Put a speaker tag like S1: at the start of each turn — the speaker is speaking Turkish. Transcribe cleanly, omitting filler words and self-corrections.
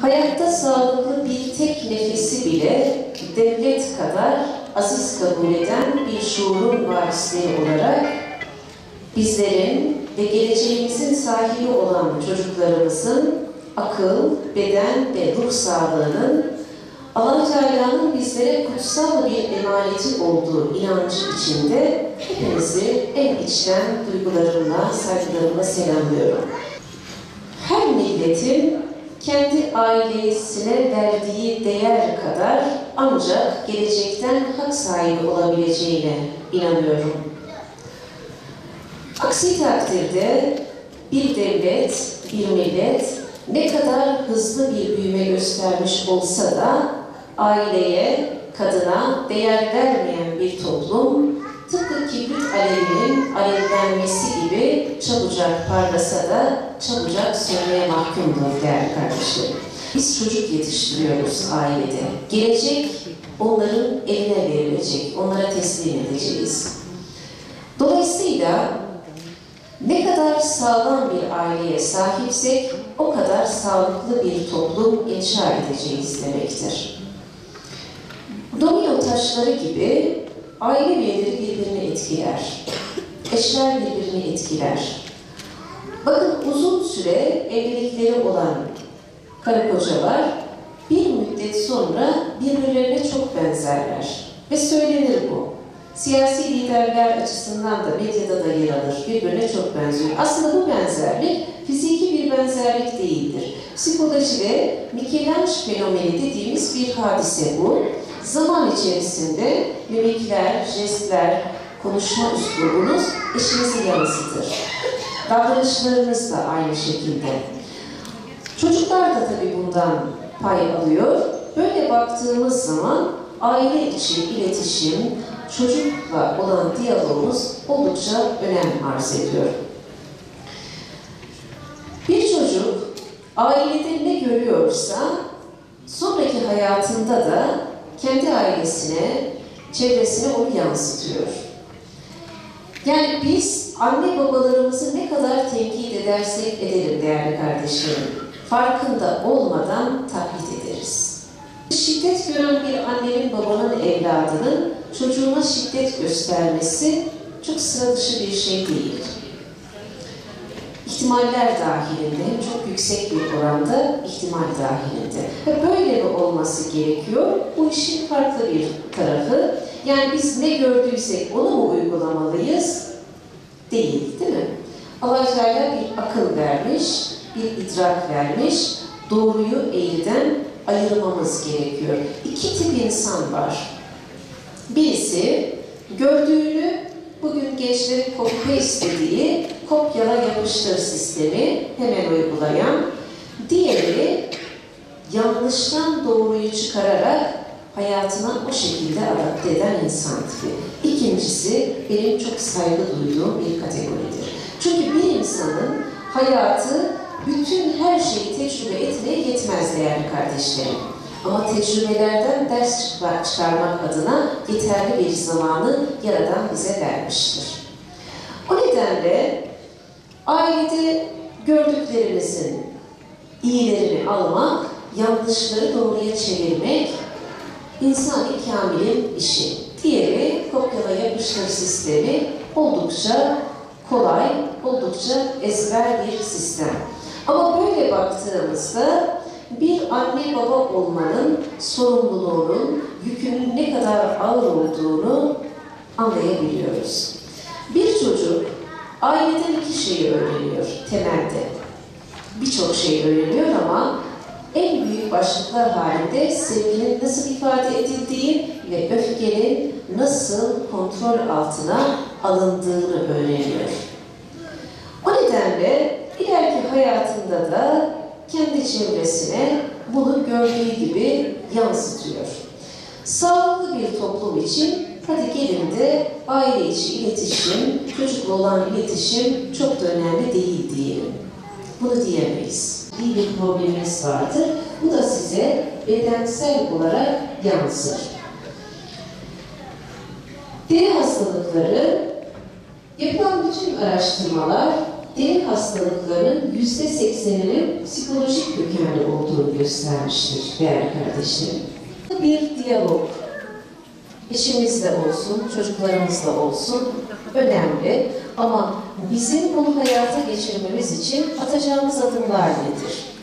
S1: Hayatta sağlıklı bir tek nefesi bile devlet kadar aziz kabul eden bir şuurun varisleri olarak bizlerin ve geleceğimizin sahibi olan çocuklarımızın akıl, beden ve ruh sağlığının Allah Teala'nın bizlere kutsal bir emaneti olduğu inancı içinde hepinizi en içten duygularımla, saygılarımla selamlıyorum. Her milletin kendi ailesine verdiği değer kadar ancak gelecekten hak sahibi olabileceğine inanıyorum. Aksi takdirde bir devlet, bir millet ne kadar hızlı bir büyüme göstermiş olsa da aileye, kadına değer vermeyen bir toplum tıpkı kibrit alevinin alevlenmesi gibi çabucak parlasa da çabucak sönmeye mahkumdur değerli kardeşlerim. Biz çocuk yetiştiriyoruz ailede. Gelecek onların eline verilecek, onlara teslim edeceğiz. Dolayısıyla ne kadar sağlam bir aileye sahipsek o kadar sağlıklı bir toplum inşa edeceğiz demektir. Domino taşları gibi aile üyeleri birbirini etkiler. Eşler birbirini etkiler. Bakın uzun süre evlilikleri olan karı kocalar bir müddet sonra birbirlerine çok benzerler. Ve söylenir bu. Siyasi liderler açısından da medyada da yer alır. Birbirine çok benziyor. Aslında bu benzerlik fiziki bir benzerlik değildir. Psikolojide Michelangelo fenomeni dediğimiz bir hadise bu. Zaman içerisinde mimikler, jestler, konuşma üslubunuz eşinizi yansıtır. Davranışlarınız da aynı şekilde. Çocuklar da tabii bundan pay alıyor. Böyle baktığımız zaman aile içi iletişim, çocukla olan diyalogumuz oldukça önem arz ediyor. Bir çocuk ailede ne görüyorsa sonraki hayatında da kendi ailesine, çevresine onu yansıtıyor. Yani biz anne babalarımızı ne kadar tenkit edersek edelim değerli kardeşlerim, farkında olmadan taklit ederiz. Şiddet gören bir annenin babanın evladının çocuğuna şiddet göstermesi çok sıra dışı bir şey değil. İhtimaller dahilinde, çok yüksek bir oranda ihtimal dahilinde. Ve böyle mi olması gerekiyor? Bu işin farklı bir tarafı. Yani biz ne gördüysek onu mu uygulamalıyız? Değil mi? Allah-u Teala bir akıl vermiş, bir idrak vermiş, doğruyu eğriden ayırmamız gerekiyor. İki tip insan var. Birisi gördüğünü bugün gençlerin copy-paste dediği kopyala yapıştır sistemi hemen uygulayan, diğeri yanlıştan doğruyu çıkararak hayatına o şekilde adapte eden insan tipi. İkincisi benim çok saygı duyduğum bir kategoridir. Çünkü bir insanın hayatı bütün her şeyi tecrübe etmeye yetmez değerli kardeşlerim. Ama tecrübelerden ders çıkarmak adına yeterli bir zamanı Yaradan bize vermiştir. O nedenle ailede gördüklerimizin iyilerini almak, yanlışları doğruya çevirmek insan-ı kamilin işi. Diğeri kopyala yapıştır sistemi oldukça kolay, oldukça ezber bir sistem. Ama böyle baktığımızda bir anne baba olmanın sorumluluğunun, yükünün ne kadar ağır olduğunu anlayabiliyoruz. Bir çocuk aileden iki şeyi öğreniyor temelde. Birçok şey öğreniyor ama en büyük başlıklar halinde sevginin nasıl ifade edildiği ve öfkenin nasıl kontrol altına alındığını öğreniyor. O nedenle ileriki hayatında da kendi çevresine bunu gördüğü gibi yansıtıyor. Sağlıklı bir toplum için hadi gelin de aile içi iletişim, çocukla olan iletişim çok da önemli değil diyelim. Bunu diyemeyiz. İyi bir probleminiz vardır. Bu da size bedensel olarak yansır. Deri hastalıkları, yapılan bütün araştırmalar deri hastalıklarının %80'inin psikolojik kökenli olduğunu göstermiştir değerli kardeşlerim. Bir diyalog, eşimizle olsun, çocuklarımızla olsun önemli ama bizim bunu hayata geçirmemiz için atacağımız adımlar nedir?